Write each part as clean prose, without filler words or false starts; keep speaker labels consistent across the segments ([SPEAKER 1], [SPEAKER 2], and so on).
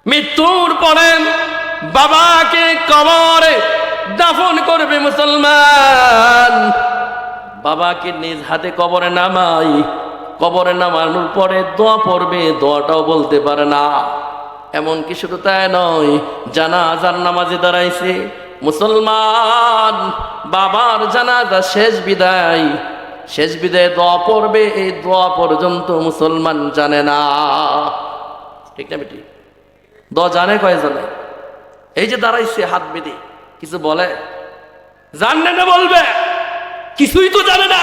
[SPEAKER 1] মৃত্যুর পরে বাবাকে কবরে দাফন করবে মুসলমান। বাবাকে নিজ হাতে কবরে নামাই, কবরে নামানোর পরে দোয়া পড়বে, দোয়াটাও বলতে পারে না। এমনকি শুধু তাই নয়, জানাজার নামাজে দাঁড়াইছে মুসলমান, বাবার জানাজা শেষ বিদায়, শেষ বিদায় দোয়া পড়বে, এই দোয়া পর্যন্ত মুসলমান জানে না। ঠিক না বেটি? দোয়া জানে কয়জনে? এই যে দাঁড়াইছে হাত বেঁধে, কিছু বলে? জানে না বলবে? কিছুই তো জানে না।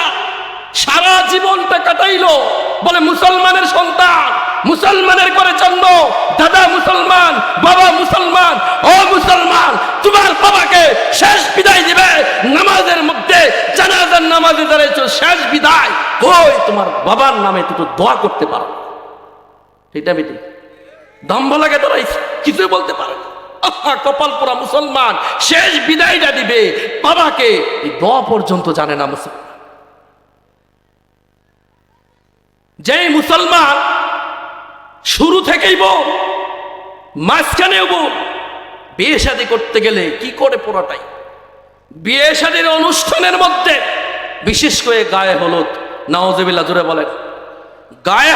[SPEAKER 1] সারা জীবনটা কাটাইলো বলে মুসলমানের সন্তান, মুসলমানের করে জন্ম, দাদা মুসলমান, বাবা মুসলমান। ও মুসলমান, তোমার বাবাকে শেষ বিদায় দিবে নামাজের মধ্যে, জানাজার নামাজে দাঁড়াইছো, শেষ বিদায়। কই তোমার বাবার নামে তো দোয়া করতে পারো? ঠিক না বেটি? দম্ভ লাগে দাঁড়াইছে, কিছুই বলতে পারে না। কপাল পোড়া মুসলমান, শেষ বিদায়টা দিবে বাবাকে, এই দোয়া পর্যন্ত জানে না মুসলমান। যেই মুসলমান শুরু থেকেই বউ, মাঝখানেও বউ, বিয়ে শাদী করতে গেলে কি করে পোড়াটাই, বিয়ে শাদীর অনুষ্ঠানের মধ্যে বিশেষ করে গায়ে হলুদ, নাউজুবিল্লাহ জোরে বলেন, গায়ে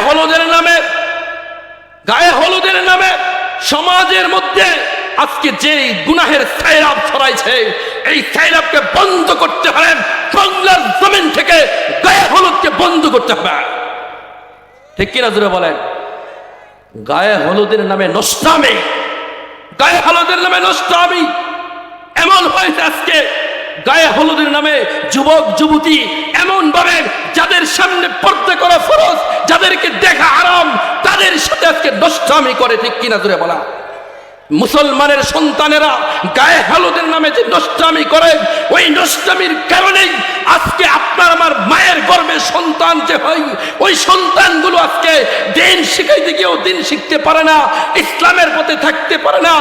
[SPEAKER 1] হলুদের নামে সমাজের মধ্যে আজকে যে গুনাহের সাইরাব ছড়াইছে, এই সাইরাবকে বন্ধ করতে হবে। বাংলার জমিন থেকে গায়ে হলুদকে বন্ধ করতে হবে। ঠিক কিনা জোরে বলেন? গায়ে হলুদের নামে নষ্টামি, গায়ে হলুদের নামে নষ্টামি। এমন হয়েছে আজকে গায়ে হলুদের নামে যুবক যুবতী এমন ভাবে, যাদের সামনে পর্দা করা ফরজ, যাদেরকে দেখা হারাম, তাদের সাথে আজকে নষ্টামি করে। ঠিক কিনা জোরে বলা? মুসলমানের সন্তানেরা গায়ে হলুদের নামে যে নষ্টামি করে, ওই নষ্টামির কারণেই আজকে আপনার আমার মায়ের গর্ভে সন্তান যে হয়, ওই সন্তানগুলো আজকে দিন শিখাইতে গিয়েও দিন শিখতে পারে না, ইসলামের পথে থাকতে পারে না।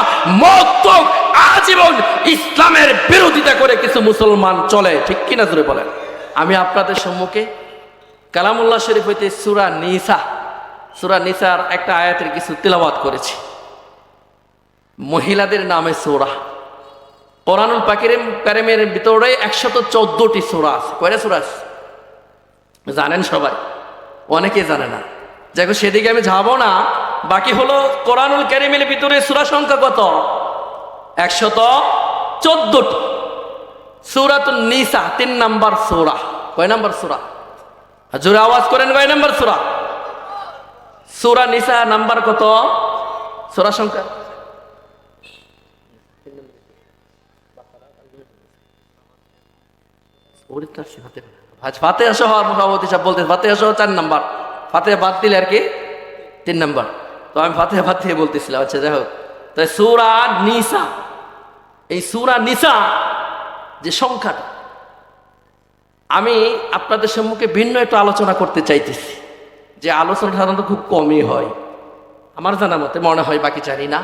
[SPEAKER 1] মত আজীবন ইসলামের বিরোধিতা করে কিছু মুসলমান চলে। ঠিক কিনা জোরে বলেন? আমি আপনাদের সম্মুখে কালামুল্লাহ শরীফ হইতে সূরা নিসার একটা আয়াতের কিছু তিলাওয়াত করেছি। মহিলাদের নামে সূরা, কোরআনুল কারীমের ভিতরে 114টি সূরা আছে। কয়টা সূরা আছে জানেন সবাই? অনেকে জানে না। দেখো সেদিকে আমি যাবো না। বাকি হলো কোরআনুল কারীমের ভিতরে সূরা সংখ্যা কত? 114টি। সূরাতুন নিসা 3 নাম্বার সূরা। কয় নাম্বার সূরা? জোরে আওয়াজ করেন, কয় নাম্বার সূরা? সূরা নিসা নাম্বার কত? সূরা সংখ্যা ফাতিহা সহ মুহাম্মদ সাহেব বলতে, ফাতিহা সহ 4 নাম্বার, ফাতিহা বাদ দিলে আর কি 3 নাম্বার। তো আমি ফাতিহা বলতেছিলাম। আচ্ছা যাই হোক, তাই সূরা নিসা, এই সূরা নিসা যে সংখ্যাটা, আমি আপনাদের সম্মুখে ভিন্ন একটু আলোচনা করতে চাইতেছি, যে আলোচনা সাধারণত খুব কমই হয় আমার জানা মতে, মনে হয়, বাকি জানি না।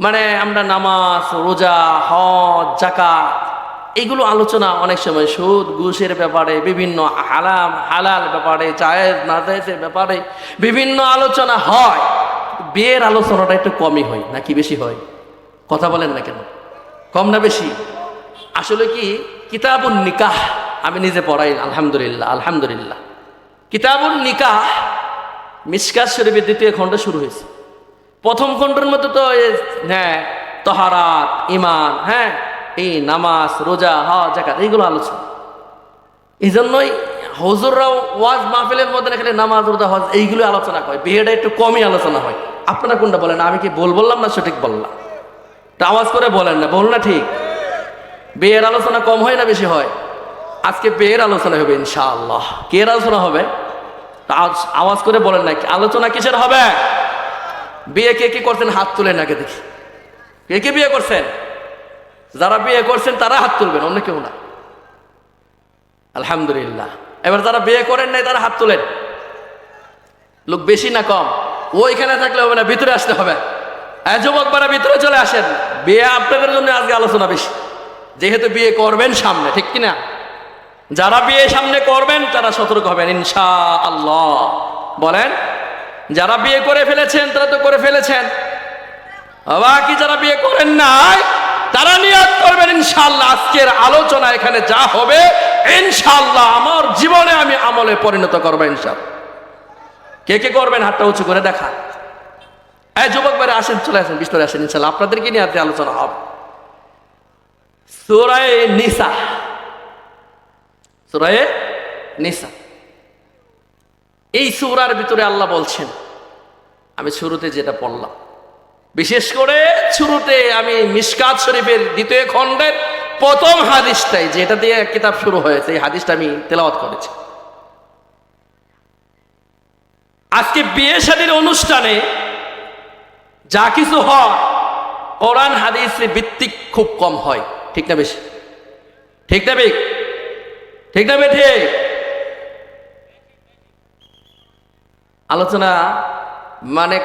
[SPEAKER 1] মানে আমরা নামাজ, রোজা, হজ, যাকাত এইগুলো আলোচনা অনেক সময়, সুদ ঘুষের ব্যাপারে, বিভিন্ন হালাল ব্যাপারে, জায়েজ না জায়েজের ব্যাপারে বিভিন্ন আলোচনা হয়। বিয়ের আলোচনাটা একটু কমই হয় নাকি বেশি হয়? কথা বলেন না কেন? কম না বেশি? আসলে কি, কিতাবুন নিকাহ আমি নিজে পড়াই, আলহামদুলিল্লাহ। কিতাবুন নিকাহ মিশকাত শরীফের 2য় খণ্ড শুরু হয়েছে। প্রথম খণ্ডের মধ্যে তো তহারাত, ঈমান, এই নামাজ, রোজা, হজ, যাকাত এইগুলো আলোচনা। এই জন্যই হুজুররাও ওয়াজ মাহফিলের মধ্যে এখানে নামাজ, রোজা, হজ এইগুলো আলোচনা হয়। বিয়েটা একটু কমই আলোচনা হয়। আপনারা কোনটা বলেন? আমি কি বললাম না সঠিক বললাম? তা আওয়াজ করে বলেন না, বল না ঠিক? বিয়ের আলোচনা কম হয় না বেশি হয়? আজকে বিয়ের আলোচনা হবে ইনশাআল্লাহ। কে আলোচনা হবে? আওয়াজ করে বলেন না, আলোচনা কিসের হবে? বিয়ে কে কে করছেন হাত তুলেন আগে দেখি। কে কে বিয়ে করছেন? যারা বিয়ে করছেন তারা হাত তুলবেন, অন্য কেউ না। আলহামদুলিল্লাহ। এবার যারা বিয়ে করেন নাই তারা হাত তুলেন। লোক বেশি না কম? ওইখানে থাকলে হবে না, ভিতরে আসতে হবে। যুবক বারা ভিতরে চলে আসেন। বিয়ে আপনাদের জন্য আজকে আলোচনা বেশি, যেহেতু বিয়ে করবেন সামনে। ঠিক কিনা? যারা বিয়ে সামনে করবেন তারা সতর্ক হবেন ইনশাআল্লাহ। বলেন, যারা বিয়ে করে ফেলেছেন তারা তো করে ফেলেছেন, বাকি যারা বিয়ে করেন নাই তারা নিয়ত করবেন ইনশাআল্লাহ আজকের আলোচনা এখানে যা হবে ইনশাআল্লাহ আমার জীবনে আমি আমলে পরিণত করবো ইনশাআল্লাহ। কে কে করবেন হাতটা উঁচু করে দেখা। এই যুবক ভাইরা আসেন, চলে আসেন, ভিতরে আসেন, ইনশাআল্লাহ আপনাদেরকে নিয়ে আজকে আলোচনা হবে। সূরা নিসা, সূরা নিসা, এই সূরার ভিতরে আল্লাহ বলছেন, আমি শুরুতে যেটা পড়লাম, বিশেষ করে শুরুতে আমি মিশকাত শরীফের 2য় খণ্ডের প্রথম হাদিসটাই, যেটা দিয়ে কিতাব শুরু হয়েছে, এই হাদিসটা আমি তেলাওয়াত করেছি। আজকে বিয়ে শাদীর অনুষ্ঠানে যা কিছু হয় কোরআন হাদিসে ভিত্তিক খুব কম হয়, ঠিক না বেশি? ঠিক না বেশ? ঠিক না বেঠে? আলোচনা মানে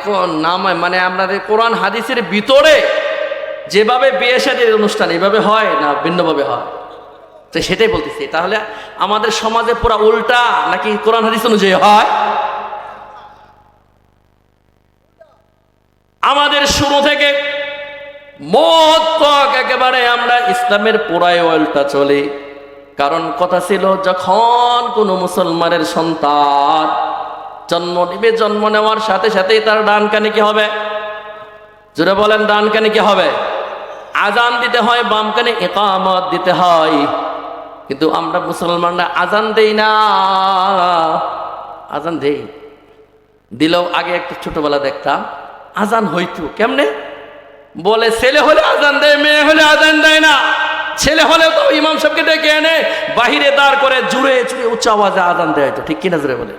[SPEAKER 1] মানে আপনাদের কোরআন হাদিসের ভিতরে যেভাবে বিয়ে শাদীর অনুষ্ঠান এভাবে হয় না ভিন্নভাবে হয়, তো সেটাই বলতেছি। তাহলে আমাদের সমাজে পুরা উল্টা নাকি কোরআন হাদিস অনুযায়ী হয়? আমাদের শুরু থেকে মোত্তক একেবারে আমরা ইসলামের পুরাই উল্টা চলি। কারণ কথা ছিল, যখন কোনো মুসলমানের সন্তান জন্ম নিবে, জন্ম নেওয়ার সাথে সাথেই তার ডান কানে কি হবে? জোরে বলেন, ডান কানে কি হবে? আজান দিতে হয়, বাম কানে ইকামত দিতে হয়। কিন্তু আমরা মুসলমানরা আজান দেই না। আজান দেই, দিলেও আগে একটু ছোটবেলা দেখতাম আজান হইতো কেমনে, বলে ছেলে হলে আজান দেয়, মেয়ে হলে আজান দেয় না। ছেলে হলে তো ইমাম সাহেবকে ডেকে এনে বাহিরে দাঁড় করে জুড়ে চুড়ে উচ্চ আওয়াজে আজান দেয়, তো ঠিক কিনা জোরে বলে?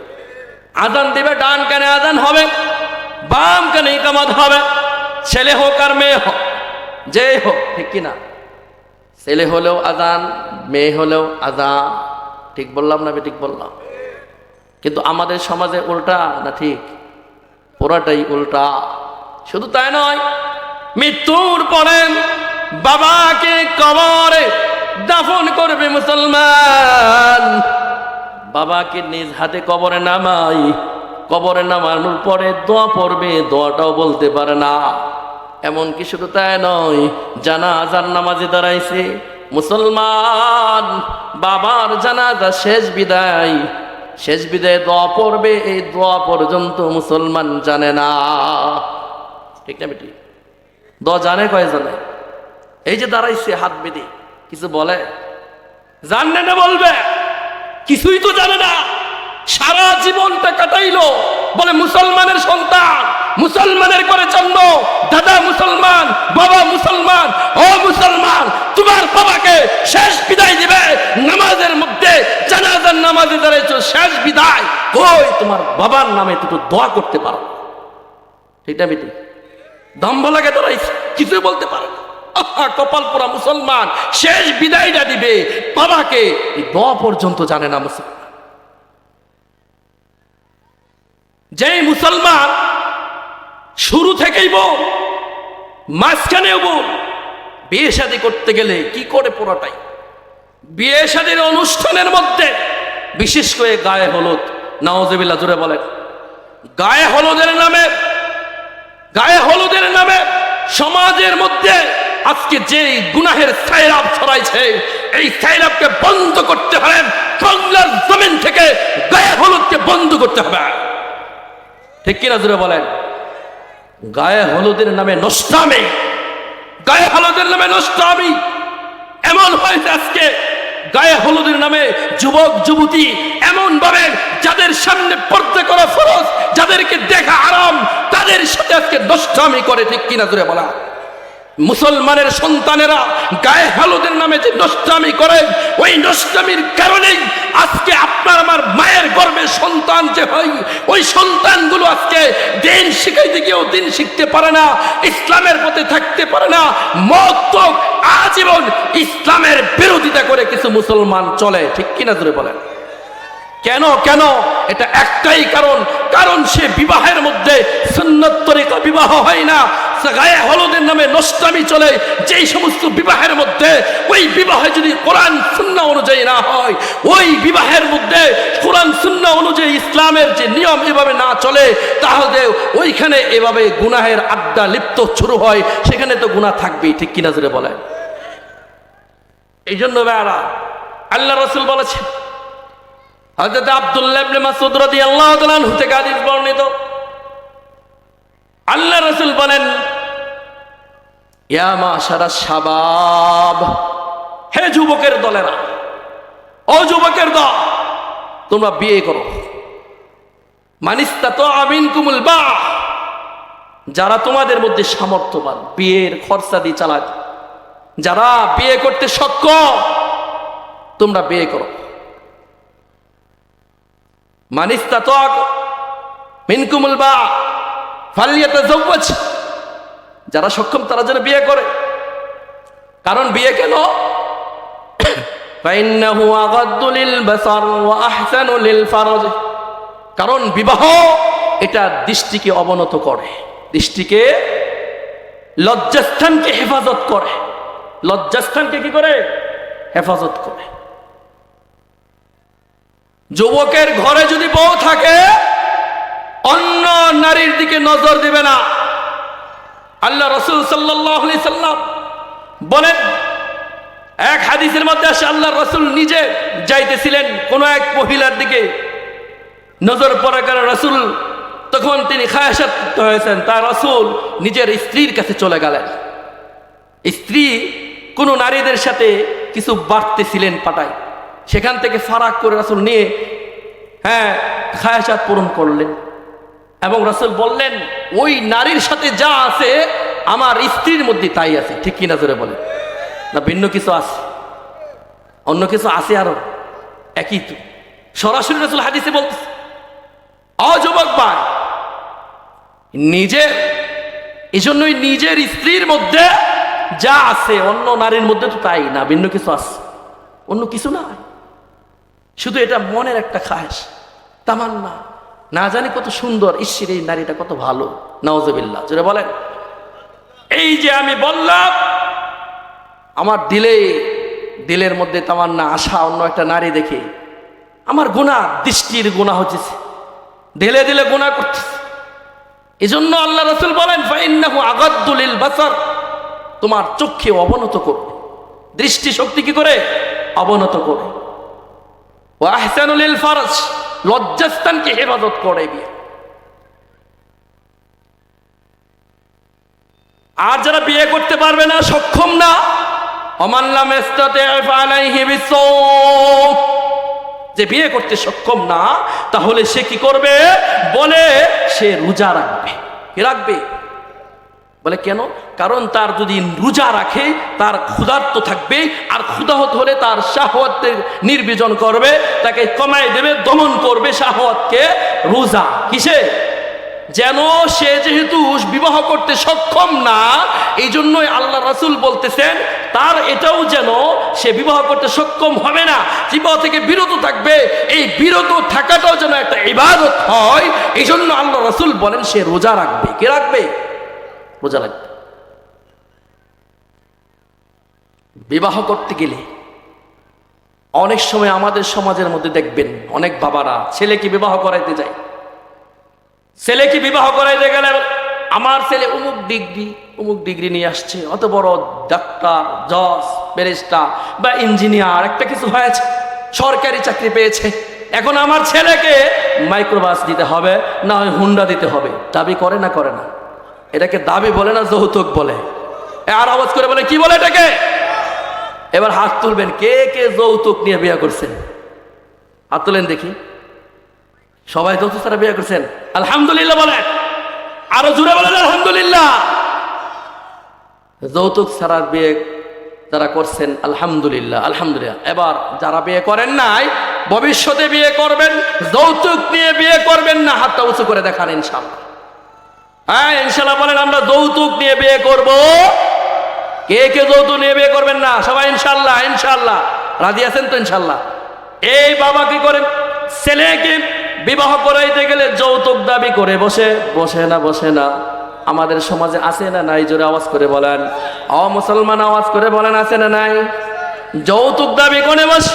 [SPEAKER 1] আজান দিবে, ডান কানে আজান হবে, বাম কানে ইকামত হবে, ছেলে হোক আর মেয়ে হোক, যে হোক, ঠিক কিনা? ছেলে হলেও আজান, মেয়ে হলেও আজান, ঠিক বললাম না? ঠিক বললাম। কিন্তু আমাদের সমাজে উল্টা না ঠিক? পুরাটাই উল্টা। শুধু তাই নয়, মৃত্যুর পরে বাবাকে কবরে দাফন করবে মুসলমান, বাবাকে নিজ হাতে কবরে নামাই, কবরে নামানোর পরে দোয়া পড়বে, দোয়াটাও বলতে পারে না। এমনকি শুধু তাই নয়, জানাজার নামাজে দাঁড়াইছে মুসলমান, বাবার জানাজা শেষ বিদায়, শেষ বিদায় দোয়া পড়বে, এই দোয়া পর্যন্ত মুসলমান জানে না, ঠিক না বেটি? দোয়া জানে কয়জনে? এই যে দাঁড়াইছে হাত বেঁধে, কিছু বলে? জানে না বলবে? কিছুই তো জানে না। সারা জীবনটা কাটাইলো বলে মুসলমানের সন্তান, মুসলমানের করে জন্ম, দাদা মুসলমান, বাবা মুসলমান। ও মুসলমান, তোমার বাবাকে শেষ বিদায় দিবে নামাজের মধ্যে, জানাজার নামাজে দাঁড়াইছো, শেষ বিদায়, ওই তোমার বাবার নামে তুমি দোয়া করতে পারো, ঠিক না বেটি? দম্ভ লাগে দাঁড়াইছে, কিছুই বলতে পারে না। কপাল পোড়া মুসলমান, শেষ বিদায়টা দিবে বাবাকে, এই দোয়া পর্যন্ত জানে না মুসলমান। যেই মুসলমান শুরু থেকেই বল, মাঝখানেও বল, বিয়ে শাদী করতে গেলে কি করে পুরোটাই বিয়ে শাদীর অনুষ্ঠানের মধ্যে, বিশেষ করে গায়ে হলুদ, নাউজুবিল্লাহ জোরে বলেন, গায়ে হলুদের নামে সমাজের মধ্যে আজকে যে গুনাহের সাইরাব ছড়াইছে, এই সাইরাবকে বন্ধ করতে হবে। বাংলার জমিন থেকে গায়ে হলুদকে বন্ধ করতে হবে, ঠিক কিনা জোরে বলেন? গায়ে হলুদের নামে নষ্টামি, গায়ে হলুদের নামে নষ্টামি। এমন হয়েছে আজকে গায়ে হলুদের নামে যুবক যুবতী এমন ভাবে, যাদের সামনে পর্দা করা ফরজ, যাদেরকে দেখা আরাম, তাদের সাথে আজকে নষ্টামি করে, ঠিক কিনা জোরে বলা? মুসলমানের সন্তানেরা গায়ে হলুদের নামে যে নষ্টামি করে, ওই নষ্টামির কারণেই আজকে আপনার আমার মায়ের গর্ভে সন্তান যে হয়, ওই সন্তানগুলো আজকে দিন শিখাইতে গিয়েও দিন শিখতে পারে না, ইসলামের পথে থাকতে পারে না। মত আজীবন ইসলামের বিরোধিতা করে কিছু মুসলমান চলে, ঠিক কিনা জোরে বলেন? কেন? এটা একটাই কারণ, সে বিবাহের মধ্যে সুন্নত তরিকা বিবাহ হয় না, গায়ে হলুদের নামে নষ্টামি চলে, যেই সমস্ত বিবাহের মধ্যে ওই বিবাহে যদি কোরআন সুন্নাহ অনুযায়ী না হয়, ওই বিবাহের মধ্যে কোরআন সুন্নাহ অনুযায়ী ইসলামের যে নিয়ম এভাবে না চলে, তাহলে ওইখানে এভাবে গুনাহের আড্ডা লিপ্ত শুরু হয়, সেখানে তো গুনাহ থাকবেই। ঠিক কিনা জোরে বলেন? এই জন্য ভাইরা আল্লাহ রাসূল বলেছেন, হযরত আব্দুল্লাহ ইবনে মাসউদ রাদিয়াল্লাহু তাআলা আনহু থেকে হাদিস বর্ণিত, আল্লাহ রাসূল বলেন, ইয়া মাশারাস শাবাব, হে যুবকের দলেরা, ও যুবকের দল, তোমরা বিয়ে করো। মানিস্তাতা মিনকুমুল বাহ, যারা তোমাদের মধ্যে সামর্থ্যবান, বিয়ের খরচা দিয়ে চালায়, যারা বিয়ে করতে সক্ষম, তোমরা বিয়ে করো। মানিস্তাতা মিনকুমুল বাহ ফালিয়াতাযাওয়াজ, যারা সক্ষম তারা যেন বিয়ে করে। কারণ বিয়ে কেন? ফাইন্নাহু আগাদ্দু লিল বাসার ওয়া আহসানু লিল ফারজ, কারণ বিবাহ এটা দৃষ্টিকে অবনত করে, দৃষ্টিকে, লজ্জাস্থানকে হেফাজত করে, লজ্জাস্থানকে কি করে? হেফাজত করে। যুবকের ঘরে যদি বউ থাকে, অন্য নারীর দিকে নজর দিবে না। আল্লাহ রাসূল সাল্লাল্লাহু আলাইহি সাল্লাম বলেন, এক হাদিসের মধ্যে আসে আল্লাহ রাসূল নিজে যাইতেছিলেন কোন এক মহিলার দিকে, নজর পড়ার কারণে রাসূল তখন তিনি খায়াসাত হয়েছেন, তার রাসূল নিজের স্ত্রীর কাছে চলে গেলেন। স্ত্রী কোন নারীদের সাথে কিছু বাড়তেছিলেন পাটায়, সেখান থেকে ফারাক করে রাসূল নিয়ে খায়াসাত পূরণ করলেন এবং রাসূল বললেন, ওই নারীর সাথে যা আছে আমার স্ত্রীর মধ্যে তাই আছে। ঠিক কিনা জোরে বলেন? না ভিন্ন কিছু আছে? অন্য কিছু আছে আরো? একই তো। সরাসরি রাসূল হাদিসে বলতেছে, যুবক ভাই, নিজের, এই জন্যই নিজের স্ত্রীর মধ্যে যা আছে অন্য নারীর মধ্যে তো তাই না, ভিন্ন কিছু আছে, অন্য কিছু না। শুধু এটা মনের একটা খায়েশ, তামান্না, না জানি কত সুন্দর, ঈশ্বর এই নারীটা কত ভালো, নাউজুবিল্লাহ জোরে বলেন। এই যে আমি বললাম, আমার দিলের মধ্যে তামান্না, আশা অন্য একটা নারী দেখে, আমার গুনাহ, দৃষ্টির গুনাহ হচ্ছে, দিলে দিলে গুনাহ করতেছে। এই জন্য আল্লাহ রাসূল বলেন, ফাইন্নাহু আগাদ্দু লিল বাসার, তোমার চোখকে অবনত করবে, দৃষ্টি শক্তি কি করে? অবনত করে। ওয়া আহসানু লিল ফারজ, লজ্জাস্থানকে হেফাজত করে বিয়ে। আর যারা বিয়ে করতে পারবে না, সক্ষম না, ওমান লাম ইস্তাতি' ফালাইহি বিসসাওম, যে বিয়ে করতে সক্ষম না, তাহলে সে কি করবে? বলে সে রোজা রাখবে। কি রাখবে? বলে কেন? কারণ তার যদি রোজা রাখে তার ক্ষুধার্ত থাকবে, আর ক্ষুধাহত হলে তার শাহওয়াতকে নির্বীজন করবে, তাকে কমায় দেবে, দমন করবে শাহওয়াতকে। রোজা কিসে? যেন সে যেহেতু বিবাহ করতে সক্ষম না, এই জন্যই আল্লাহ রাসূল বলতেছেন তার এটাও যেন, সে বিবাহ করতে সক্ষম হবে না, বিবাহ থেকে বিরত থাকবে, এই বিরত থাকাটাও যেন একটা ইবাদত হয়। এই জন্য আল্লাহ রাসূল বলেন সে রোজা রাখবে। কে রাখবে? রোজা রাখবে। বিবাহ করতে গেলে অনেক সময় আমাদের সমাজের মধ্যে দেখবেন অনেক বাবারা ছেলেকে বিবাহ করাইতে যায়, ছেলেকে বিবাহ করাইতে গেলে আমার ছেলে অমুক ডিগ্রি নিয়ে আসছে, অত বড় ডাক্তার, জজ, ব্যারিস্টার বা ইঞ্জিনিয়ার একটা কিছু হয়েছে, সরকারি চাকরি পেয়েছে, এখন আমার ছেলেকে মাইক্রোবাস দিতে হবে, না হয় হুন্ডা দিতে হবে। দাবি করে না? করে না? এটাকে দাবি বলে না যৌতুক বলে? আর আওয়াজ করে বলে কি বলে এটাকে? এবার হাত তুলবেন কে কে যৌতুক নিয়ে বিয়ে করছেন, হাত তুলেন দেখি। সবাই যৌতুক ছাড়া বিয়ে করছেন? আলহামদুলিল্লাহ বলেন, আরো জোরে বলেন আলহামদুলিল্লাহ। যৌতুক ছাড়া বিয়ে যারা করছেন আলহামদুলিল্লাহ, আলহামদুলিল্লাহ। এবার যারা বিয়ে করেন নাই, ভবিষ্যতে বিয়ে করবেন, যৌতুক নিয়ে বিয়ে করবেন না, হাতটা উঁচু করে দেখান ইনশাআল্লাহ। হ্যাঁ ইনশাআল্লাহ বলেন আমরা যৌতুক নিয়ে বিয়ে করব। কে কে যৌতুক নিয়ে বিয়ে করবেন না? সবাই ইনশাআল্লাহ, ইনশাআল্লাহ রাজি আছেন তো? ইনশাআল্লাহ। এই বাবা কি করেন? ছেলেকে বিবাহ করাইতে গেলে যৌতুক দাবি করে বসে না? আমাদের সমাজে আছে না নাই? জোরে আওয়াজ করে বলেন। মুসলমান আওয়াজ করে বলেন, আছে না নাই? যৌতুক দাবি করে বস।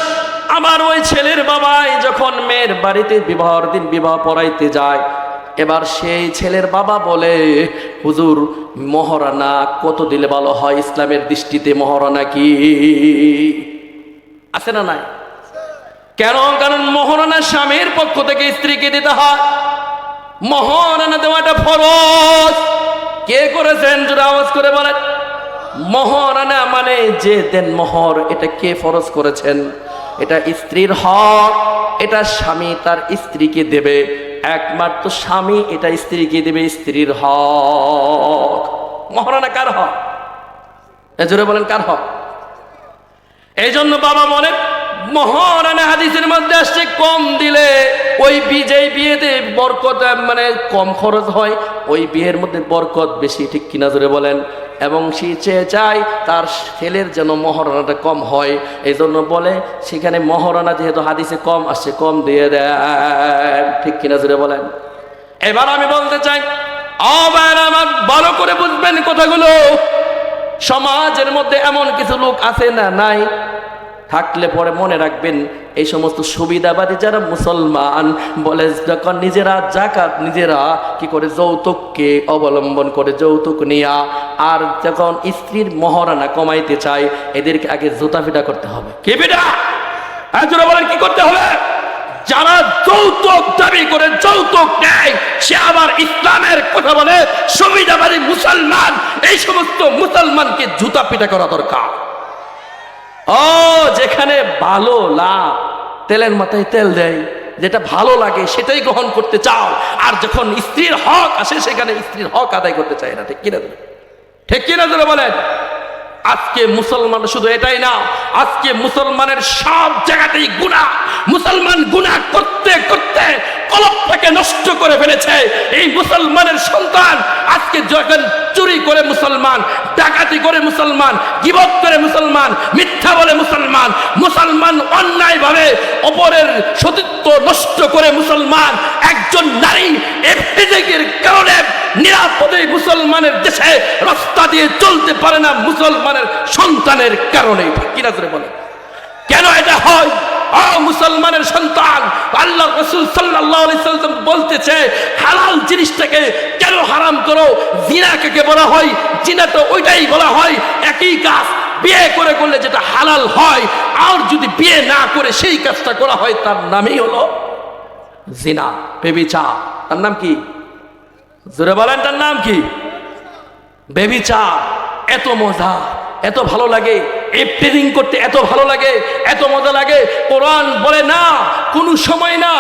[SPEAKER 1] আমার ওই ছেলের বাবাই যখন মেয়ের বাড়িতে বিবাহের দিন বিবাহ পড়াইতে যায়, এবার সেই ছেলের বাবা বলে, হুজুর মহারানা কত দিলে ভালো হয়? ইসলামের দৃষ্টিতে মহারানা কি আছে না নাই? কেন? কারণ মহারানা স্বামীর পক্ষ থেকে স্ত্রীকে দিতে হয়। মহারানা দেওয়াটা ফরজ। কে করেছেন? জোরে আওয়াজ করে বলেন। মহারানা মানে যে দেন মোহর, এটা কে ফরজ করেছেন? এটা স্ত্রীর হক। এটা স্বামী তার স্ত্রীকে দেবে, একমাত্র স্বামী এটা স্ত্রীকে দেবে, স্ত্রীর হক। মহারানা কার হক? জোরে বলেন, কার হক? এই জন্য বাবা বলেন, মহারানা হাদিসের মধ্যে আসছে কম দিলে ওই যেই বিয়েতে বরকত মানে কম খরচ হয়, ওই বিয়ের মধ্যে বরকত বেশি, ঠিক কিনা জোরে বলেন। এবং সে চেয়ে চায় তার ছেলের যেন মহারানাটা কম হয়, এই জন্য বলে সেখানে মহারানা যেহেতু হাদিসে কম আসছে কম দিয়ে দেয়, ঠিক কিনা জোরে বলেন। এবার আমি বলতে চাই, আমার ভালো করে বুঝবেন কথাগুলো। সমাজের মধ্যে এমন কিছু লোক আছে না নাই? থাকলে পরে মনে রাখবেন, এই সমস্ত সুবিধাবাদী যারা মুসলমান বলে যখন নিজেরা জাকাত নিজেরা কি করে যৌতুককে অবলম্বন করে যৌতুক নিয়া, আর যখন স্ত্রীর মহারানা কমাইতে চায় এদেরকে আগে জুতা পিটা করতে হবে। কি পিটা? জোরে বলেন, কি করতে হবে? যারা যৌতুক দাবি করে যৌতুক নেয় সে আবার ইসলামের কথা বলে, সুবিধাবাদী মুসলমান, এই সমস্ত মুসলমানকে জুতা পিটা করা দরকার। যেখানে ভালো লাভ, তেলের মাথায় তেল দেয়, যেটা ভালো লাগে সেটাই গ্রহণ করতে চাও, আর যখন স্ত্রীর হক আসে সেখানে স্ত্রীর হক আদায় করতে চায় না, ঠিক কিনা? ঠিক কিনা জোরে বলেন। আজকে মুসলমান শুধু এটাই না, আজকে মুসলমানের সব জায়গাতেই গুনাহ। মুসলমান গুনাহ করতে করতে কলবটাকে নষ্ট করে ফেলেছে। এই মুসলমানের সন্তান আজকে যখন চুরি করে মুসলমান, ডাকাতি করে মুসলমান, গীবত করে মুসলমান, মিথ্যা বলে মুসলমান, মুসলমান অন্যায়ভাবে অপরের সতীত্ব নষ্ট করে মুসলমান, একজন নারী এর কারণে নিরাপদে মুসলমানের দেশে রাস্তা দিয়ে চলতে পারে না মুসলমানের সন্তানের কারণে, কিনা করে বলে। কেন এটা হয়? মুসলমানের সন্তান, আল্লাহ রাসূল সাল্লাল্লাহু আলাইহি সাল্লাম বলতেছে হালাল জিনিসটাকে কেন হারাম করো? জিনা কাকে বলা হয়? জিনা তো ওইটাই বলা হয়, একই কাজ বিয়ে করে করলে যেটা হালাল হয়, আর যদি বিয়ে না করে সেই কাজটা করা হয় তার নামই হলো জিনা, ব্যভিচার। তার নাম কি? জোরে বলেন, তার নাম কি? ব্যভিচার। এত মজা, এত ভালো লাগে, ইফতিজিং করতে এত ভালো লাগে, এত মজা লাগে। কোরআন বলে না, কোন সময় না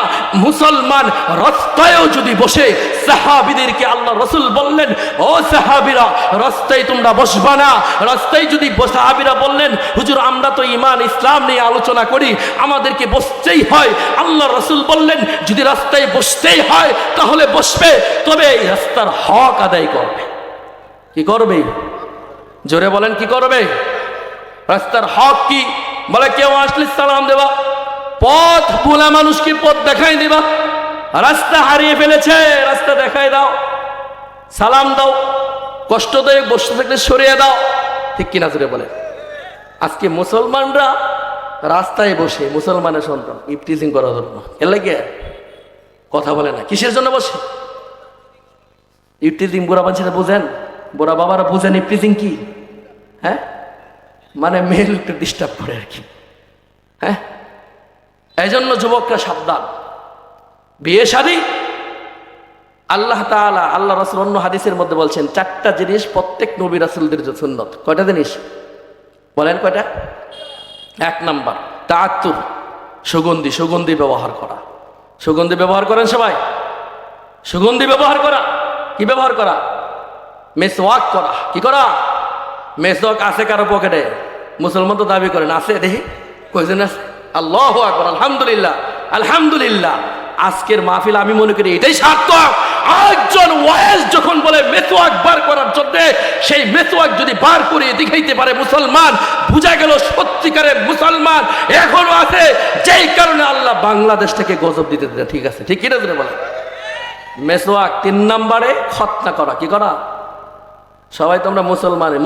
[SPEAKER 1] মুসলমান রাস্তায়ও যদি বসে, সাহাবীদেরকে আল্লাহ রাসূল বললেন, ও সাহাবীরা রাস্তায় তোমরা বসবা না। রাস্তায় যদি সাহাবীরা বললেন, হুজুর আমরা তো ঈমান ইসলাম নিয়ে আলোচনা করি, আমাদেরকে বসতেই হয়। আল্লাহ রাসূল বললেন, যদি রাস্তায় বসতেই হয় তাহলে বসবে, তবে এই রাস্তার হক আদায় করবে। কি করবে? জোরে বলেন, কি করবে? রাস্তার হক কি? বলে কেউ আসলে সালাম দেবা, পথ ভোলা মানুষকে পথ দেখাই দেবা, রাস্তা হারিয়ে ফেলেছে রাস্তা দেখাই দাও, সালাম দাও, কষ্টদায়ক বসে থাকলে সরিয়ে দাও, ঠিক কিনা জোরে বলে। আজকে মুসলমানরা রাস্তায় বসে মুসলমানের সন্তান ইফতিজিং করার জন্য, এর লাগে কথা বলে না। কিসের জন্য বসে? ইফতিজিং বুড়া বাচ্চারা বুঝেন, বুড়া বাবারা বুঝেন ইফতিজিং কি? হ্যাঁ, মানে মেয়ে লোকটা ডিস্টার্ব করে আর কি। হ্যাঁ, এই জন্য যুবকরা সাবধান। বিয়ে শাদী আল্লাহ তাআলা, আল্লাহ রাসূল অন্য হাদিসের মধ্যে বলছেন চারটা জিনিস প্রত্যেক নবী রাসূলদের সুন্নত। কয়টা জিনিস বলেন? কয়টা? এক নাম্বার তাআত্তুর, সুগন্ধি, সুগন্ধি ব্যবহার করা। সুগন্ধি ব্যবহার করেন সবাই? সুগন্ধি ব্যবহার করা। কি ব্যবহার করা? মেসওয়াক করা। কি করা? মেসওয়াক আছে কারো পকেটে? মুসলমান তো দাবি করেন আছে, দেখি কয়জন আছে? আল্লাহু আকবার, আলহামদুলিল্লাহ, আলহামদুলিল্লাহ। আজকের মাহফিল আমি মনে করি এটাই সার্থক। একজন ওয়াইজ যখন বলে মেসওয়াক বার করার জন্য, সেই মেসওয়াক যদি বার করে দেখাইতে পারে মুসলমান, বুঝা গেল সত্যিকারের মুসলমান এখনো আছে, যেই কারণে আল্লাহ বাংলাদেশ থেকে গজব দিতে দিতে। ঠিক আছে, ঠিক কিনা বলে। মেসওয়াক। তিন নম্বরে খতনা করা। কি করা? সবাই তো আমরা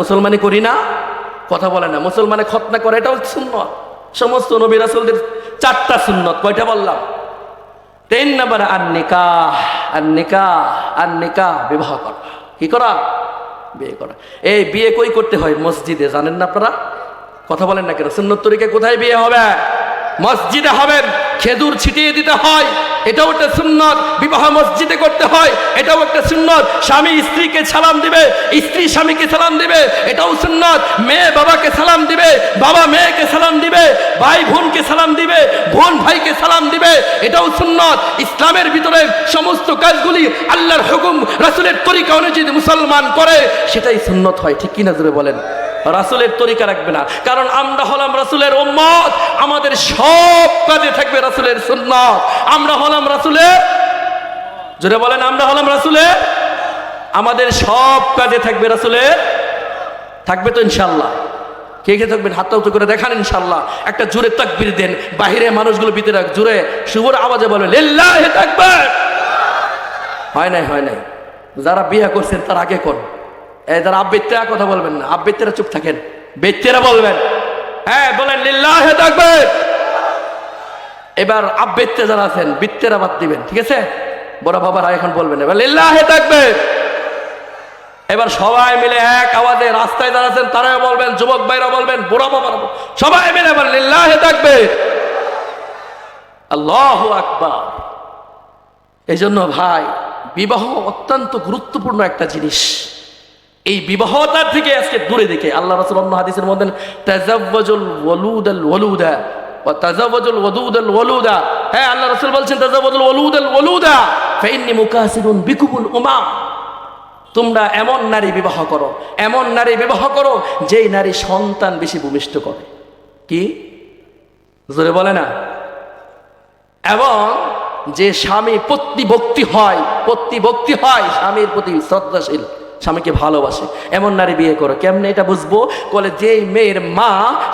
[SPEAKER 1] মুসলমানি করি না, কথা বলে না। মুসলমানে খতনা করে, এটাও সুন্নত। সমস্ত নবী রাসূলদের 4টা সুন্নত। কয়টা বললাম? 3 নাম্বার নিকাহ, বিবাহ করা। কি করা? বিয়ে করা। এই বিয়ে কই করতে হয়? মসজিদে। জানেন না আপনারা? কথা বলেন না কেন? সুন্নত তরিকায় কোথায় বিয়ে হবে? মসজিদে হবে। খেজুর ছিটিয়ে দিতে হয়, এটাও একটা সুন্নত। বিবাহ মসজিদে করতে হয়, এটাও একটা সুন্নত। স্বামী স্ত্রীকে সালাম দিবে, স্ত্রী স্বামীকে সালাম দিবে, এটাও সুন্নত। মেয়ে বাবাকে সালাম দিবে, বাবা মেয়েকে সালাম দিবে, ভাই বোনকে সালাম দিবে, বোন ভাইকে সালাম দিবে, এটাও সুন্নত। ইসলামের ভিতরে সমস্ত কাজগুলি আল্লাহর হুকুম, রাসূলের তরিকা অনুযায়ী মুসলমান করে, সেটাই সুন্নত হয়। ঠিক কিনা জোরে বলেন? রাসূলের তরিকা রাখবে না, কারণ আমরা হলাম রাসূলের উম্মত। আমাদের সব কাজে থাকবে রাসূলের সুন্নাত। আমরা হলাম রাসূলের, জোরে বলেন, আমরা হলাম রাসূলের। আমাদের সব কাজে থাকবে রাসূলের। থাকবে তো ইনশাআল্লাহ? কে কে থাকবেন? হাতটা উঁচু করে দেখান ইনশাআল্লাহ। একটা জোরে তাকবীর দেন, বাহিরে মানুষগুলো ভিতরে জোরে শুভর আওয়াজে বলে লিল্লাহি তাকবীর। হয় নাই। যারা বিয়ে করছেন তার আগে কোন? এই যারা আব্বিত্রা কথা বলবেন না, আব্বিত্রা চুপ থাকেন, বেত্তেরা বলবেন। হ্যাঁ বলেন লিল্লাহি তাকবীর। এবার আব্বিত্রা যারা আছেন বিত্তেরা বাদ দিবেন, ঠিক আছে? বড় বাবারা এখন বলবেন এবার লিল্লাহি তাকবীর। এবার সবাই মিলে এক আওয়াজে রাস্তায় যারা আছেন তারাও বলবেন, যুবক ভাইরা বলবেন, বুড়া বাবারা, সবাই মিলে এবার লিল্লাহি তাকবীর, আল্লাহু আকবার। এই জন্য ভাই, বিবাহ অত্যন্ত গুরুত্বপূর্ণ একটা জিনিস। এই বিবাহতার থেকে আজকে দূরে দেখে আল্লাহ রাসূল অন্য হাদিসের মধ্যে তাযাওয়াজুল ওয়ালুদাল ওয়ালুদা ওয়া তাযাওয়াজুল ওয়াদুদাল ওয়ালুদা। হ্যাঁ, আল্লাহ রাসূল বলছেন তাযাওয়াজুল ওয়ালুদাল ওয়ালুদা ফাইন্নী মুকাসিরুন বিকুমুল উমাম। তোমরা এমন নারী বিবাহ করো, এমন নারী বিবাহ করো যেই নারী সন্তান বেশি ভূমিষ্ঠ করে। কি জোরে বলে না? এবং যে স্বামী পত্নীভক্তি হয়, স্বামীর প্রতি শ্রদ্ধাশীল, স্বামীকে ভালোবাসে, এমন নারী বিয়ে করো। কেমনে এটা বুঝবো? বলে যে মেয়ের মা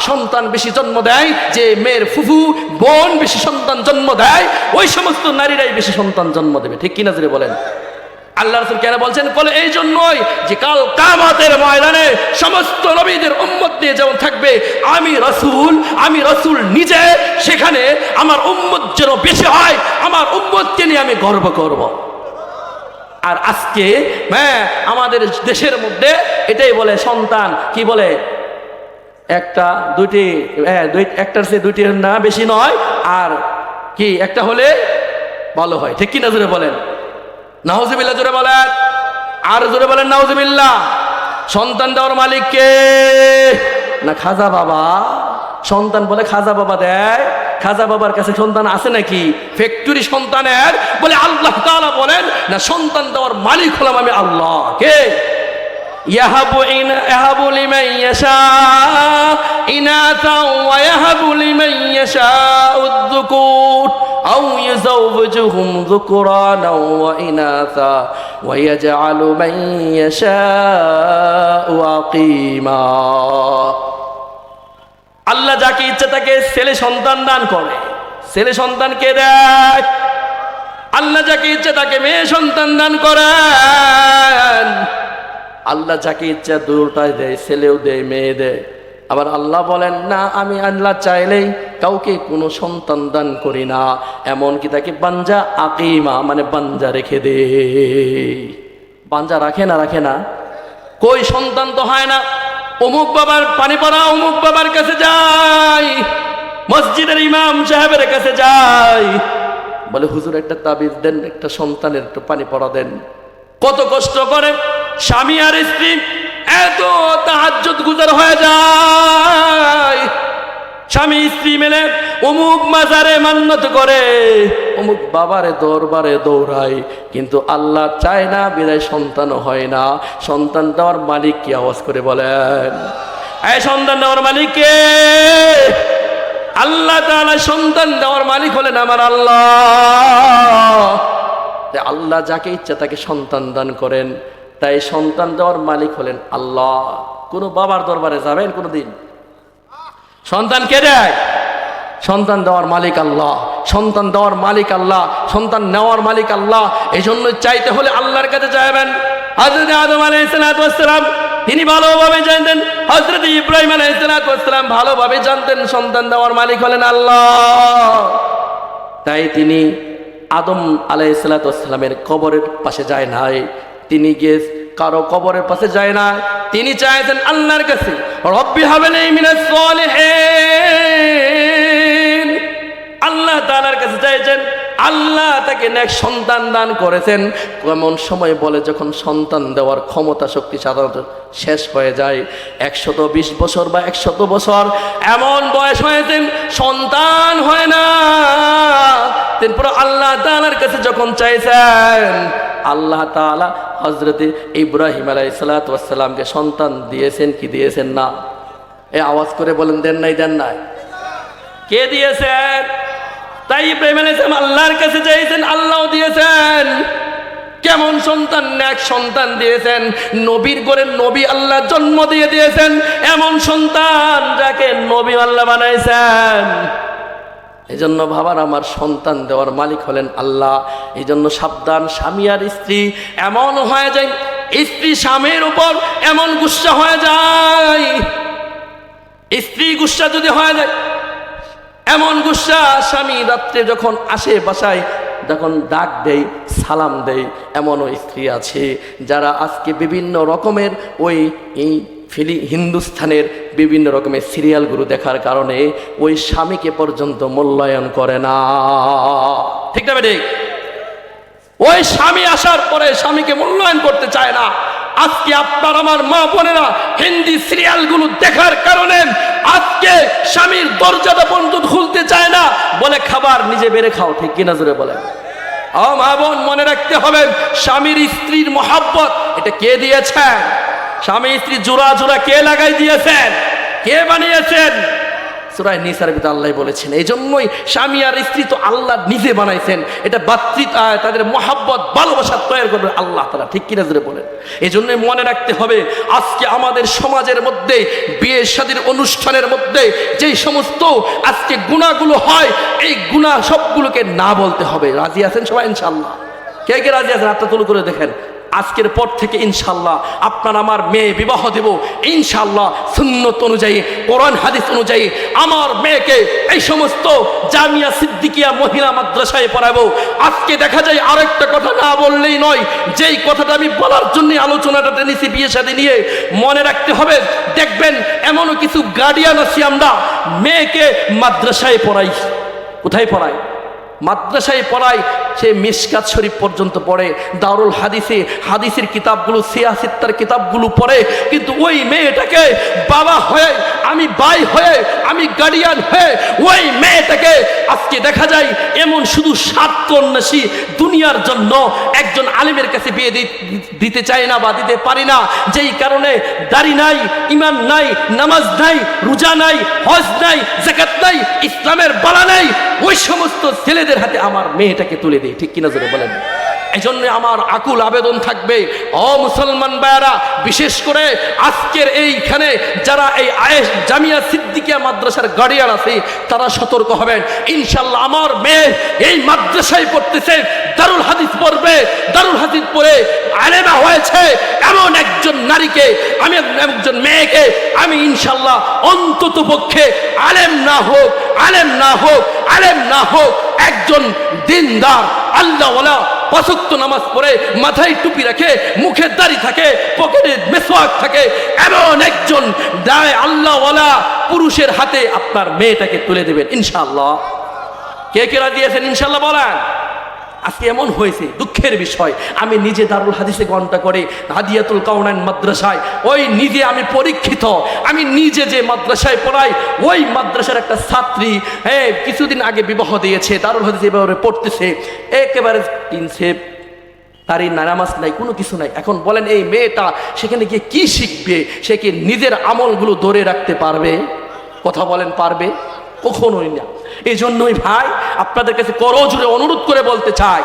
[SPEAKER 1] সন্তান বেশি জন্ম দেয়, যে মেয়ের ফুফু বোন বেশি সন্তান জন্ম দেয়, ওই সমস্ত নারীরাই বেশি সন্তান জন্ম দেবে। ঠিক কিনা জোরে বলেন? আল্লাহ রাসূল কেন বলছেন? বলে এই জন্যই যে কাল কিয়ামতের ময়দানে সমস্ত নবীদের উম্মত নিয়ে যেমন থাকবে, আমি রাসূল নিজে সেখানে আমার উম্মত যেন বেশি হয়, আমার উম্মতকে নিয়ে আমি গর্ব করব। আর আজকে আমাদের দেশের মধ্যে এটাই বলে সন্তান, কি বলে, একটা দুইটি, একটার চেয়ে দুইটি না বেশি নয়, আর কি একটা হলে ভালো হয়। ঠিক কিনা জোরে বলেন? নাউজুবিল্লাহ জোরে বলেন, আর জোরে বলেন নাউজুবিল্লাহ। সন্তান দেওয়ার মালিক কে? না খাজা বাবা? সন্তান বলে খাজা বাবা দেয়। খাজা বাবার কাছে সন্তান আছে নাকি? ফ্যাক্টরি সন্তানের বলে আল্লাহ তাআলা বলেন না, সন্তান দেওয়ার মালিক হলাম আমি আল্লাহ। কে? ইয়াহাবু লিমান ইয়াশা ইনাসা ওয়া ইয়াহাবু লিমান ইয়াশাউ যুকুর আও ইউযাওযিজুহুম যুকরানা ওয়া ইনাসা ওয়া ইয়াজআলু মান ইয়াশাউ আকিমা। আল্লাহ যাকে ইচ্ছা তাকে ছেলে সন্তান দান করে। ছেলে সন্তান কে দেয়? আল্লাহ যাকে ইচ্ছা তাকে মেয়ে সন্তান দান করেন। আল্লাহ যাকে ইচ্ছা দুটোটাই দেয়, ছেলেও দেয় মেয়ে দেয়। আবার আল্লাহ বলেন না, আমি আল্লাহ চাইলেই কাউকে কোনো সন্তান দান করি না, এমনকি তাকে বাঞ্জা আকিমা মানে বাঞ্জা রেখে দে। বাঞ্জা রাখে না? কই সন্তান তো হয় না। অমুক বাবার পানি পড়া, অমুক বাবার কাছে যাই, মসজিদের ইমাম সাহেবের কাছে যাই, বলে হুজুর একটা তাবিজ দেন, একটা সন্তানের একটু পানি পড়া দেন। কত কষ্ট করে স্বামী আর স্ত্রী এত তাহাজ্জুদ গুজার হয়ে যায়। স্বামী স্ত্রী মিলে অমুক মাজারে মান্নত করে, অমুক বাবারে দরবারে দৌড়ায়, কিন্তু আল্লাহ চায় না বিদায় সন্তানও হয় না। সন্তান দেওয়ার মালিক কি? আওয়াজ করে বলেন। এই সন্তান দেওয়ার মালিক কে? আল্লাহ তাআলা। সন্তান দেওয়ার মালিক হলেন আমার আল্লাহ। আল্লাহ যাকে ইচ্ছা তাকে সন্তান দান করেন, তাই সন্তান দেওয়ার মালিক হলেন আল্লাহ। কোন বাবার দরবারে যাবেন কোনদিন? সন্তান কে দেয়? সন্তান দেওয়ার মালিক আল্লাহ। সন্তান দেওয়ার মালিক আল্লাহ, সন্তান নেওয়ার মালিক আল্লাহ। এই জন্য চাইতে হলে আল্লাহর কাছে যাবেন। হযরত আদম আলাইহিস সালাম তিনি ভালোভাবে জানতেন, হযরত ইব্রাহিম আলাইহিস সালাম ভালোভাবে জানতেন সন্তান দেওয়ার মালিক হলেন আল্লাহ। তাই তিনি আদম আলাইহিস সালামের কবরের পাশে যায় নাই, তিনি গিয়ে কারো কবরের পাশে যায় না, তিনি চাইতেন আল্লাহর কাছে, রব্বি হাবলি মিনাস সলিহিন। আল্লাহ তাআলার কাছে চাইছেন, আল্লাহ তাকে নেক সন্তান দান করেছেন। এমন সময় বলে যখন সন্তান দেওয়ার ক্ষমতা শক্তি সাধারণত শেষ হয়ে যায়, 120 বছর বা 100 বছর এমন বয়স হয়েছেন, সন্তান হয় না। তারপর আল্লাহ তাআলার কাছে যখন চাইছেন, আল্লাহ তাআলা হযরত ইব্রাহিম আলাইহিস সালামকে সন্তান দিয়েছেন কি দিয়েছেন না? এই আওয়াজ করে বলেন, দেন নাই? দেন নাই? কে দিয়েছেন? তাই ইব্রাহিম আলাইহিস সালাম আল্লাহর কাছে চাইছেন, আল্লাহও দিয়েছেন। কেমন সন্তান? নেক সন্তান দিয়েছেন। নবীর ঘরে নবী আল্লাহ জন্ম দিয়েছেন, এমন সন্তান যাকে নবী আল্লাহ বানাইছেন। এই জন্য বাবার আমার সন্তান দেওয়ার মালিক হলেন আল্লাহ। এই জন্য সাবধান, স্বামী আর স্ত্রী এমন হয়ে যায়, স্ত্রী স্বামীর উপর এমন গুসা হয়ে যায়, স্ত্রী গুসা যদি হয়ে যায়, এমন গুসা, স্বামী রাত্রে যখন আসে বাসায়, যখন ডাক দেয়, সালাম দেয়, এমনও স্ত্রী আছে যারা আজকে বিভিন্ন রকমের ওই হিন্দুস্থানের বিভিন্ন রকমের সিরিয়ালগুলো দেখার কারণে ওই স্বামীকে পর্যন্ত মূল্যায়ন করে না। ঠিক না ঠিক? ওই স্বামী আসার পরে স্বামীকে মূল্যায়ন করতে চায় না। আজকে আপনার আমার মা বোনেরা হিন্দি সিরিয়ালগুলো দেখার কারণে আজকে স্বামীর দরজাটা পর্যন্ত খুলতে চায় না, বলে খাবার নিজে বেড়ে খাও। ঠিক কিনা জোরে বলেন? মা বোন মনে রাখতে হবে, স্বামীর স্ত্রীর মহাব্বত এটা কে দিয়েছেন? স্বামী স্ত্রী জোড়া জোড়া কে লাগাই দিয়েছেন? কে বানিয়েছেন? সূরা নিসার ভিতরে আল্লাহ বলেছেন। এই জন্যই স্বামী আর স্ত্রী তো আল্লাহ নিজে বানাইছেন। এটা তাদের মহাব্বত ভালোবাসা তৈরি করবে আল্লাহ তাআলা। ঠিক কিনা জোরে বলেন? এই জন্যই মনে রাখতে হবে, আজকে আমাদের সমাজের মধ্যে বিয়ে শাদীর অনুষ্ঠানের মধ্যে যেই সমস্ত আজকে গুনাহগুলো হয়, এই গুনাহ সবগুলোকে না বলতে হবে। রাজি আছেন সবাই ইনশাআল্লাহ? কে কে রাজি আছেন? হাতটা তুলে করে দেখেন। আজকের পর থেকে ইনশাআল্লাহ আপনার আমার মেয়ে বিবাহ দেব ইনশাআল্লাহ সুন্নত অনুযায়ী, কোরআন হাদিস অনুযায়ী আমার মেয়েকে এই সমস্ত জামিয়া সিদ্দিকিয়া মহিলা মাদ্রাসায় পড়াবো। আজকে দেখা যায় আরেকটা কথা না বললেই নয়, যেই কথাটা আমি বলার জন্য আলোচনাটা টেনেছি বিয়ে শাদী নিয়ে, মনে রাখতে হবে। দেখবেন এমনও কিছু গার্ডিয়ান আছি আমরা, মেয়েকে মাদ্রাসায় পড়াই। কোথায় পড়াই? মাদ্রাসায় পড়ায়। সে মিশকাত শরীফ পর্যন্ত পড়ে, দারুল হাদিসে হাদিসের কিতাবগুলো, সিয়াসিত্তার কিতাবগুলো পড়ে, কিন্তু ওই মেয়েটাকে বাবা হয়ে, আমি ভাই হয়ে, আমি গার্ডিয়ান হয়ে ওই মেয়েটাকে আজকে দেখা যায় এমন শুধু স্বার্থন্বেষী, দুনিয়ার জন্য একজন আলেমের কাছে বিয়ে দিতে চায় না বা দিতে পারি না, যেই কারণে দাড়ি নাই, ইমান নাই, নামাজ নাই, রোজা নাই, হজ নাই, যাকাত নাই, ইসলামের বালা নাই, ওই সমস্ত ছেলেদের হাতে আমার মেয়েটাকে তুলে দেয়। ঠিক কিনা জোরে বলেন? এই জন্য আমার আকুল আবেদন থাকবে, মুসলমান ভাইয়েরা, বিশেষ করে আজকের এইখানে যারা এই জামিয়া সিদ্দিকিয়া মাদ্রাসার গার্ডিয়ান আছে, তারা সতর্ক হবেন। ইনশাআল্লাহ আমার মেয়ে এই মাদ্রাসায় পড়তেছে, দারুল হাদিস পড়বে, দারুল হাদিস পড়ে আলেমা হয়েছে, এমন একজন নারীকে, আমি একজন মেয়েকে আমি ইনশাআল্লাহ অন্তত পক্ষে আলেম না হোক, আলেম না হোক, আলেম না হোক, একজন দিনদার আল্লাহওয়ালা, পাঁচ ওয়াক্ত নামাজ পড়ে, মাথায় টুপি রাখে, মুখে দাড়ি থাকে, পকেটে মেসওয়াক থাকে, এমন একজন দায় আল্লাহওয়ালা পুরুষের হাতে আপনার মেয়েটাকে তুলে দেবেন ইনশাআল্লাহ। কে কে রাজি আছেন ইনশাআল্লাহ বলেন? আজকে এমন হয়েছে, দুঃখের বিষয়, আমি নিজে দারুল হাদিসে ঘন্টা করে হাদিয়াতুল কাউনাইন মাদ্রাসায়, ওই নিজে আমি পরীক্ষিত, আমি নিজে যে মাদ্রাসায় পড়াই, ওই মাদ্রাসার একটা ছাত্রী কিছুদিন আগে বিবাহ দিয়েছে, দারুল হাদিসে এভাবে পড়তেছে, একেবারে কিনছে, তারই নামাজ নাই, কোনো কিছু নাই। এখন বলেন এই মেয়েটা সেখানে গিয়ে কি শিখবে? সে কি নিজের আমলগুলো ধরে রাখতে পারবে? কথা বলেন, পারবে? কখনোই না। এই জন্যই ভাই আপনাদের কাছে করজোড়ে অনুরোধ করে বলতে চাই,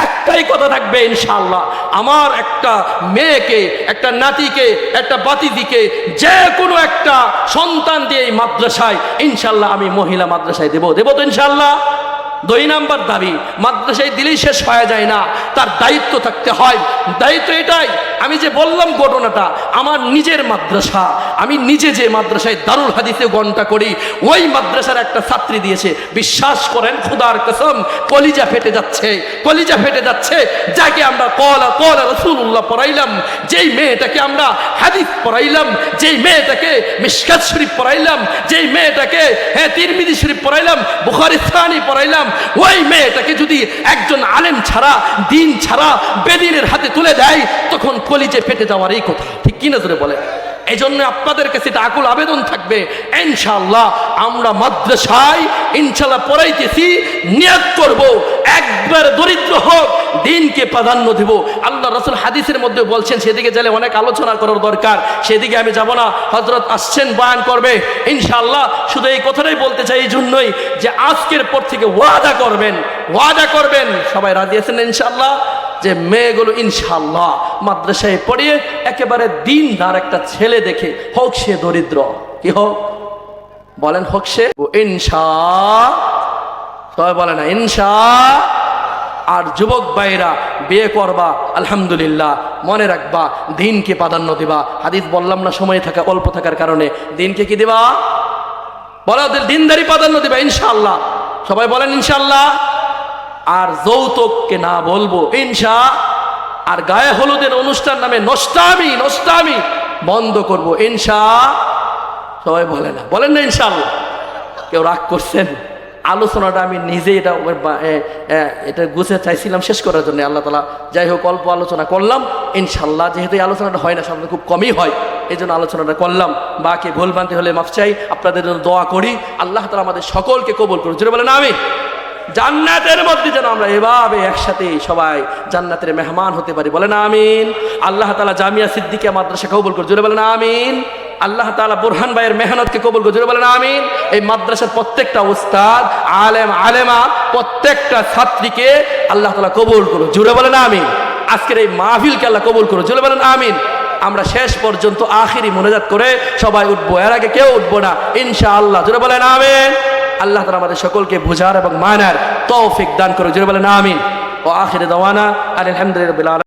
[SPEAKER 1] একটাই কথা থাকবে ইনশাআল্লাহ, আমার একটা মেয়েকে, একটা নাতিকে, একটা বাতিদিকে, যে কোনো একটা সন্তান দিয়ে এই মাদ্রাসায় ইনশাআল্লাহ আমি মহিলা মাদ্রাসায় দেব তো ইনশাআল্লাহ। 2 নাম্বার দাবি, মাদ্রাসায় দিলেই শেষ হয়ে যায় না, তার দায়িত্ব থাকতে হয়। দায়িত্ব এটাই, আমি যে বললাম ঘটনাটা আমার নিজের মাদ্রাসা, আমি নিজে যে মাদ্রাসায় দারুল হাদিসে ঘন্টা করি ওই মাদ্রাসার একটা ছাত্রী দিয়েছে। বিশ্বাস করেন খোদার কসম, কলিজা ফেটে যাচ্ছে, কলিজা ফেটে যাচ্ছে। যাকে আমরা কলা কলা রাসূলুল্লাহ পড়াইলাম, যেই মেয়েটাকে আমরা হাদিস পড়াইলাম, যেই মেয়েটাকে মিশকাত শরীফ পড়াইলাম, যেই মেয়েটাকে তিরমিজি শরীফ পড়াইলাম, বুখারী সানি পড়াইলাম, ওই মেয়েটাকে যদি একজন আলেম ছাড়া, দিন ছাড়া বেদিনের হাতে তুলে দেয় তখন কলিজে ফেটে যাওয়ার এই কথা, ঠিক কি না জোরে বলে? এই জন্য আপনাদের কাছে এটা আকুল আবেদন থাকবে, ইনশাআল্লাহ আমরা মাদ্রাসায় ইনশাআল্লাহ পড়াইতেছি, নিয়ত করব একবার দরিদ্র হোক দিনকে প্রাধান্য দেব। আল্লাহ রাসূল হাদিসের মধ্যে বলছেন, সেদিকে গেলে অনেক আলোচনা করার দরকার, সেদিকে আমি যাব না। হযরত আসছেন বয়ান করবে ইনশাআল্লাহ। শুধু এই কথাটাই বলতে চাই এই জন্যই যে আজকের পর থেকে ওয়াদা করবেন, ওয়াদা করবেন, সবাই রাজি আছেন ইনশাআল্লাহ, যে মেয়েগুলো ইনশাআল্লাহ মাদ্রাসায় পড়িয়ে একেবারে দিনদার একটা ছেলে দেখে, হোক সে দরিদ্র, কি হোক বলেন, হোক সে সবাই বলে না ইনশা। আর যুবক ভাইরা বিয়ে করবা আলহামদুলিল্লাহ, মনে রাখবা দিনকে প্রাধান্য দিবা। হাদিস বললাম না সময় থাকা অল্প থাকার কারণে, দিনকে কি দিবা বলো, দিনদারি প্রাধান্য দিবা ইনশাআল্লাহ, সবাই বলেন ইনশাআল্লাহ। আর যৌতুককে না বলবো ইনশা। আর গায়ে হলুদের অনুষ্ঠান নামে নষ্টামি নষ্টামি বন্ধ করব ইনশা। সবাই বলে না, বলেন না ইনশাআল্লাহ। কেউ রাগ করছেন? আলোচনাটা আমি নিজে এটা গুছিয়ে চাইছিলাম শেষ করার জন্য, আল্লাহ তাআলা যাই হোক অল্প আলোচনা করলাম ইনশাআল্লাহ। যেহেতু এই আলোচনাটা হয় না, সামনে খুব কমই হয়, এই জন্য আলোচনাটা করলাম। বাকি ভুলভ্রান্তি হলে মাফ চাই, আপনাদের জন্য দোয়া করি আল্লাহ তাআলা আমাদের সকলকে কবুল করুন। জোরে বলেন আমিন। জান্নাতের মধ্যে যেন আমরা এভাবে একসাথে সবাই জান্নাতের মেহমান হতে পারি, বলেন আমিন। আল্লাহ তাআলা জামিয়া সিদ্দিকিয়া মাদ্রাসা কবুল করুন, জোরে বলেন আমিন। আল্লাহ তাআলা বুরহান ভাইয়ের মেহনতকে কবুল করুন, জোরে বলেন আমিন। এই মাদ্রাসার প্রত্যেকটা উস্তাদ, আলেম, আলেমা, প্রত্যেকটা ছাত্রীকে আল্লাহ তাআলা কবুল করুন, জোরে বলেন আমিন। আজকের এই মাহফিলকে আল্লাহ কবুল করুন, জোরে বলেন আমিন। আমরা শেষ পর্যন্ত আখিরি মোনাজাত করে সবাই উঠবো, এর আগে কেউ উঠবো না ইনশাআল্লাহ, জোরে বলেন আমিন। আল্লাহ তাআলা আমাদের সকলকে বুঝার এবং মানার তৌফিক দান করুন, জোরে বলেন আমিন। ও আখিরি দাওয়ানা আলহামদুলিল্লাহ।